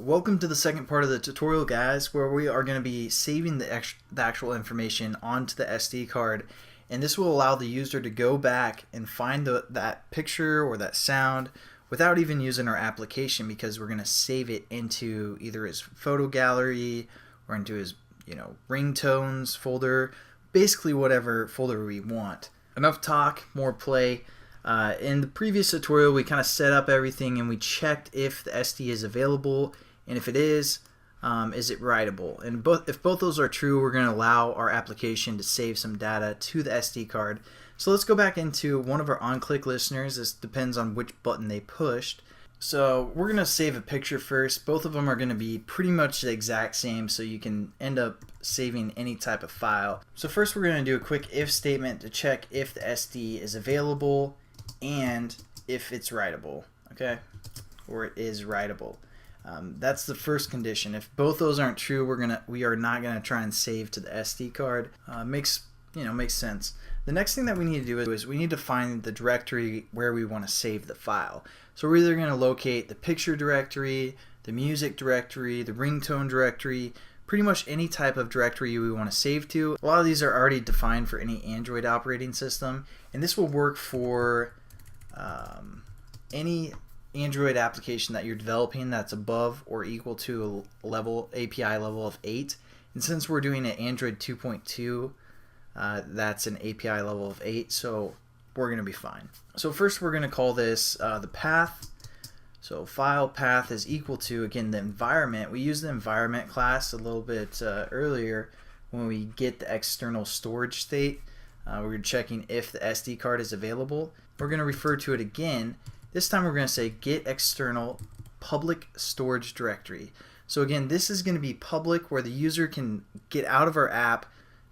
Welcome to the second part of the tutorial, guys, where we are going to be saving the actual information onto the SD card, and this will allow the user to go back and find that picture or that sound without even using our application, because we're going to save it into either his photo gallery or into his ringtones folder, basically whatever folder we want. Enough talk, more play. In the previous tutorial, we kind of set up everything and we checked if the SD is available, and if it is it writable? And if both those are true, we're going to allow our application to save some data to the SD card. So let's go back into one of our on-click listeners. This depends on which button they pushed. So we're going to save a picture first. Both of them are going to be pretty much the exact same, so you can end up saving any type of file. So first we're going to do a quick if statement to check if the SD is available and if it's writable, okay, or it is writable. That's the first condition. If both those aren't true, we are not gonna try and save to the SD card. Makes sense. The next thing that we need to do is we need to find the directory where we want to save the file. So we're either going to locate the picture directory, the music directory, the ringtone directory, pretty much any type of directory we want to save to. A lot of these are already defined for any Android operating system, and this will work for any Android application that you're developing that's above or equal to a API level of 8. And since we're doing an Android 2.2, that's an API level of 8, so we're going to be fine. So first we're going to call this the path. So file path is equal to, again, the environment. We used the environment class a little bit earlier when we get the external storage state. We're checking if the SD card is available. We're going to refer to it again. This time we're going to say get external public storage directory. So again, this is going to be public, where the user can get out of our app,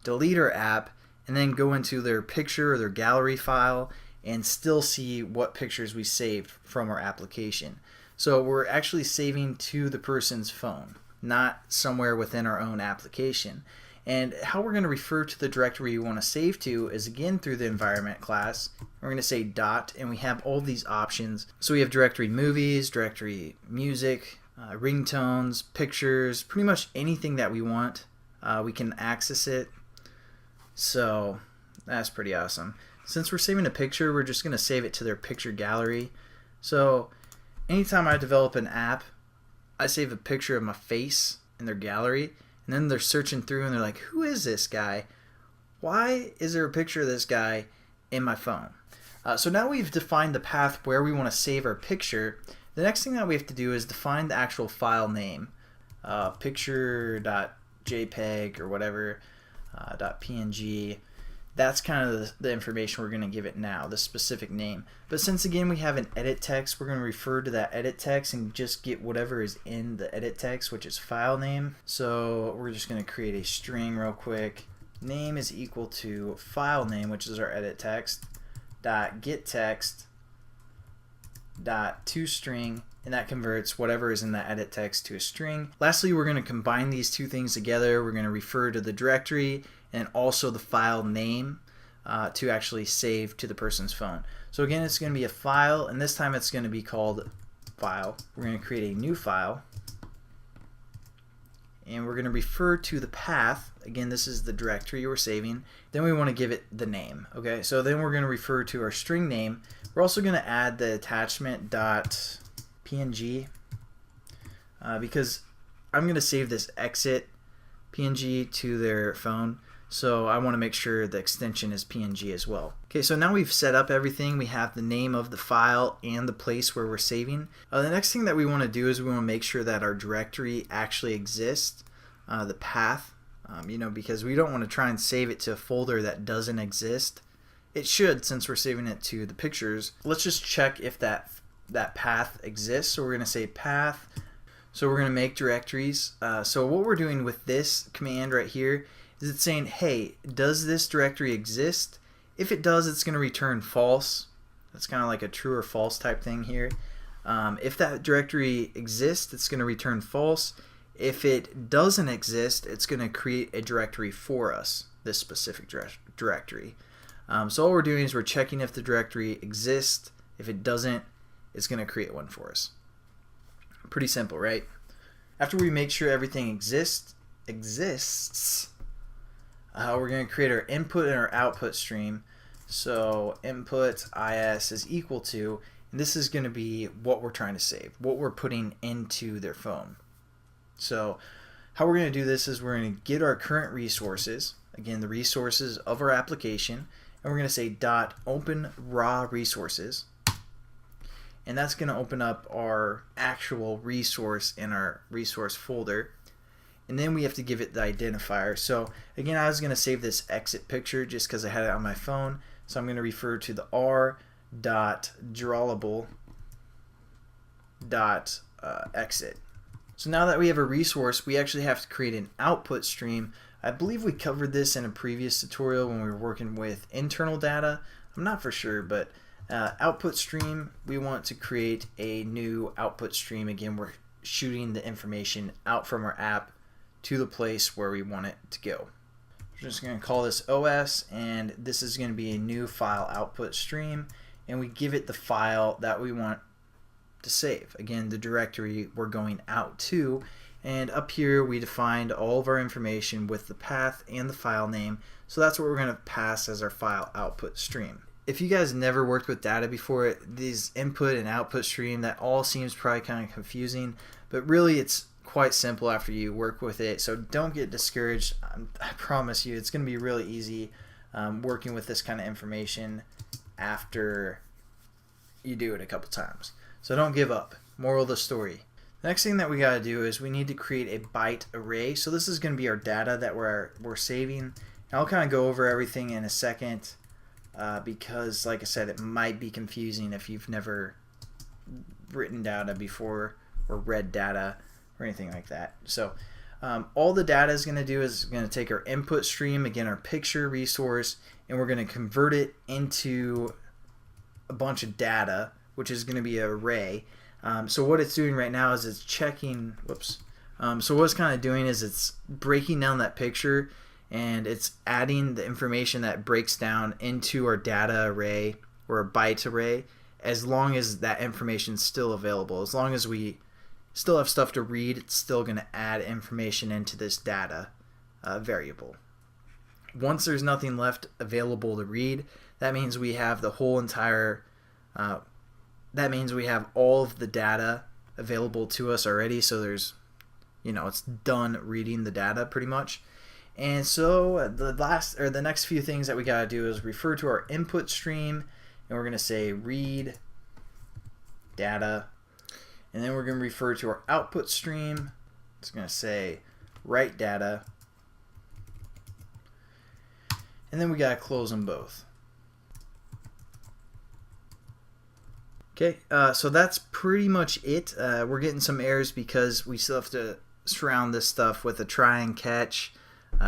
delete our app, and then go into their picture or their gallery file and still see what pictures we saved from our application. So we're actually saving to the person's phone, not somewhere within our own application. And how we're going to refer to the directory we want to save to is again through the environment class. We're going to say dot, and we have all these options. So we have directory movies, directory music, ringtones, pictures, pretty much anything that we want. We can access it. So that's pretty awesome. Since we're saving a picture, we're just going to save it to their picture gallery. So anytime I develop an app, I save a picture of my face in their gallery. And then they're searching through and they're like, who is this guy? Why is there a picture of this guy in my phone? So now we've defined the path where we want to save our picture. The next thing that we have to do is define the actual file name. Picture.jpg or whatever, .png. That's kind of the information we're going to give it now, the specific name. But since again we have an edit text, we're going to refer to that edit text and just get whatever is in the edit text, which is file name. So we're just going to create a string real quick. Name is equal to file name, which is our edit text, dot get text, dot toString, and that converts whatever is in that edit text to a string. Lastly, we're going to combine these two things together. We're going to refer to the directory and also the file name to actually save to the person's phone. So again, it's going to be a file, and this time it's going to be called file. We're going to create a new file, and we're going to refer to the path. Again, this is the directory we're saving. Then we want to give it the name. Okay, so then we're going to refer to our string name. We're also going to add the attachment .png because I'm going to save this exit PNG to their phone. So I want to make sure the extension is PNG as well. Okay, so now we've set up everything. We have the name of the file and the place where we're saving. The next thing that we want to do is we want to make sure that our directory actually exists, the path, because we don't want to try and save it to a folder that doesn't exist. It should, since we're saving it to the pictures. Let's just check if that path exists. So we're going to say path. So we're going to make directories. So what we're doing with this command right here is it's saying, hey, does this directory exist? If it does, it's going to return false. That's kind of like a true or false type thing here. If that directory exists, it's going to return false. If it doesn't exist, it's going to create a directory for us, this specific directory. So all we're doing is we're checking if the directory exists. If it doesn't, it's going to create one for us. Pretty simple, right? After we make sure everything exists, we're going to create our input and our output stream. So input is is equal to, and this is going to be what we're trying to save, what we're putting into their phone. So how we're going to do this is we're going to get our current resources, again the resources of our application, and we're going to say dot open raw resources, and that's going to open up our actual resource in our resource folder. And then we have to give it the identifier. So again, I was going to save this exit picture just because I had it on my phone. So I'm going to refer to the r.drawable.exit. So now that we have a resource, we actually have to create an output stream. I believe we covered this in a previous tutorial when we were working with internal data. I'm not for sure, but output stream, we want to create a new output stream. Again, we're shooting the information out from our app to the place where we want it to go. We're just going to call this OS, and this is going to be a new file output stream, and we give it the file that we want to save. Again, the directory we're going out to, and up here we defined all of our information with the path and the file name, so that's what we're going to pass as our file output stream. If you guys never worked with data before, these input and output stream, that all seems probably kind of confusing, but really it's quite simple after you work with it, so don't get discouraged. I promise you it's going to be really easy working with this kind of information after you do it a couple times. So don't give up. Moral of the story. The next thing that we got to do is we need to create a byte array. So this is going to be our data that we're saving. And I'll kind of go over everything in a second because, like I said, it might be confusing if you've never written data before or read data or anything like that. So all the data is going to do is going to take our input stream, again our picture resource, and we're going to convert it into a bunch of data, which is going to be an array. So what it's doing right now is it's checking, so what it's kind of doing is it's breaking down that picture, and it's adding the information that breaks down into our data array or a byte array, as long as that information is still available. As long as we still have stuff to read, it's still going to add information into this data variable. Once there's nothing left available to read, that means we have the whole entire that means we have all of the data available to us already, so there's, it's done reading the data pretty much. And so the next few things that we got to do is refer to our input stream, and we're going to say read data, and then we're going to refer to our output stream. It's going to say write data, and then we got to close them both. Okay, so that's pretty much it. We're getting some errors because we still have to surround this stuff with a try and catch,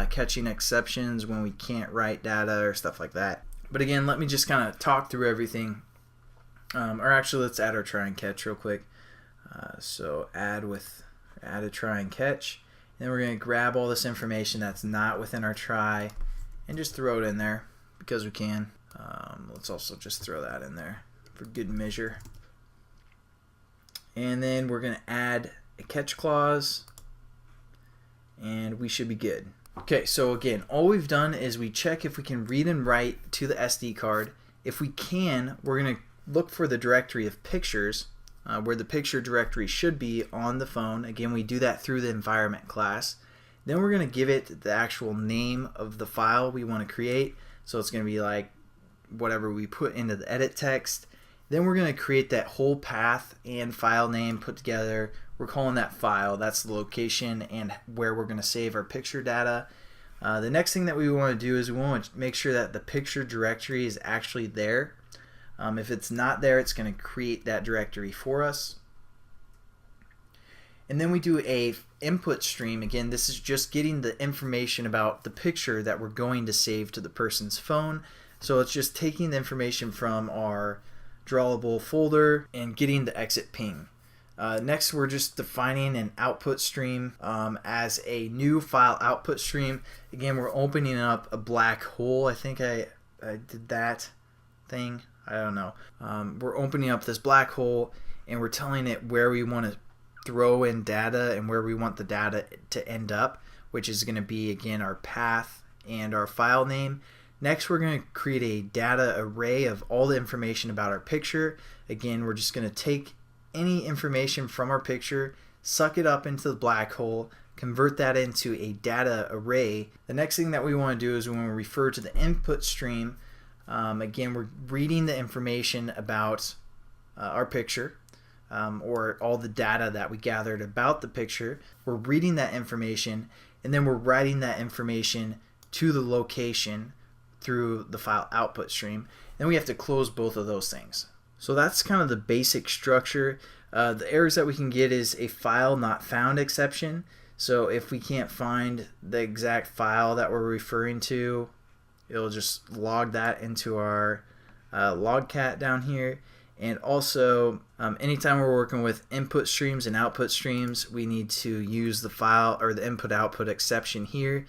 catching exceptions when we can't write data or stuff like that. But again, let me just kind of talk through everything. Or actually, let's add our try and catch real quick. So add a try and catch. And then we're going to grab all this information that's not within our try and just throw it in there because we can. Let's also just throw that in there for good measure. And then we're going to add a catch clause, and we should be good. Okay, so again, all we've done is we check if we can read and write to the SD card. If we can, we're going to look for the directory of pictures, where the picture directory should be on the phone. Again, we do that through the environment class. Then we're going to give it the actual name of the file we want to create. So it's going to be like whatever we put into the edit text. Then we're going to create that whole path and file name put together. We're calling that file. That's the location and where we're going to save our picture data. The next thing that we want to do is we want to make sure that the picture directory is actually there. If it's not there, it's going to create that directory for us. And then we do a input stream. Again, this is just getting the information about the picture that we're going to save to the person's phone. So it's just taking the information from our drawable folder and getting the exit ping. Next, we're just defining an output stream as a new file output stream. Again, we're opening up a black hole. I think I did that thing. I don't know. We're opening up this black hole, and we're telling it where we want to throw in data and where we want the data to end up, which is going to be, again, our path and our file name. Next, we're going to create a data array of all the information about our picture. Again, we're just going to take any information from our picture, suck it up into the black hole, convert that into a data array. The next thing that we want to do is we want to refer to the input stream. Again, we're reading the information about our picture, or all the data that we gathered about the picture. We're reading that information, and then we're writing that information to the location through the file output stream. Then we have to close both of those things. So that's kind of the basic structure. The errors that we can get is a file not found exception. So if we can't find the exact file that we're referring to, it'll just log that into our logcat down here. And also, anytime we're working with input streams and output streams, we need to use the file or the input-output exception here,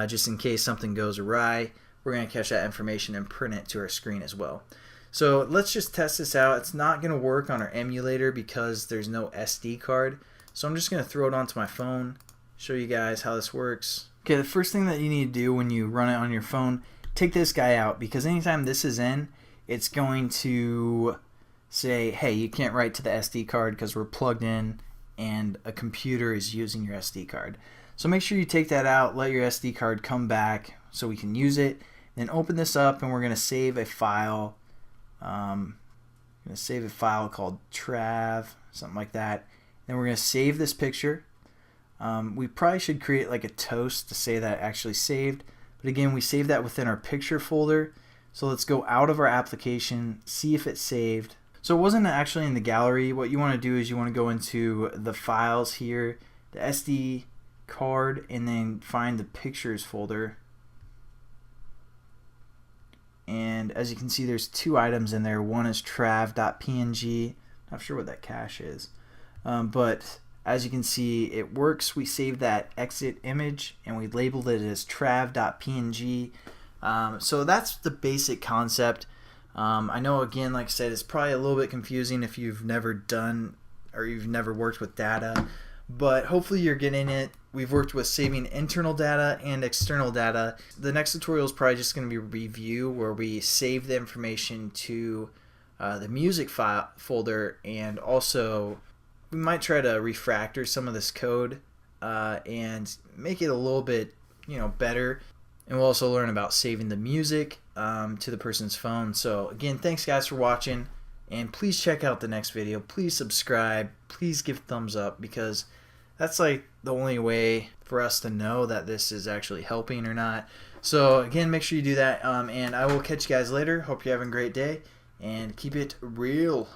just in case something goes awry. We're going to catch that information and print it to our screen as well. So let's just test this out. It's not going to work on our emulator because there's no SD card. So I'm just going to throw it onto my phone, show you guys how this works. Okay, the first thing that you need to do when you run it on your phone, take this guy out, because anytime this is in, it's going to say, hey, you can't write to the SD card because we're plugged in and a computer is using your SD card. So make sure you take that out, let your SD card come back so we can use it. Then open this up, and we're going to save a file. I'm going to save a file called trav, something like that. Then we're going to save this picture. We probably should create like a toast to say that it actually saved. But again, we save that within our picture folder. So let's go out of our application, see if it saved. So it wasn't actually in the gallery. What you want to do is you want to go into the files here, the SD card, and then find the pictures folder. And as you can see, there's two items in there. One is trav.png. Not sure what that cache is. But as you can see, it works. We saved that exit image and we labeled it as trav.png. So that's the basic concept. I know, again, like I said, it's probably a little bit confusing if you've never done or you've never worked with data, but hopefully you're getting it. We've worked with saving internal data and external data. The next tutorial is probably just going to be a review where we save the information to the music file folder, and also we might try to refactor some of this code and make it a little bit, better. And we'll also learn about saving the music to the person's phone. So again, thanks guys for watching, and please check out the next video. Please subscribe. Please give a thumbs up, because that's like the only way for us to know that this is actually helping or not. So again, make sure you do that, and I will catch you guys later. Hope you're having a great day, and keep it real.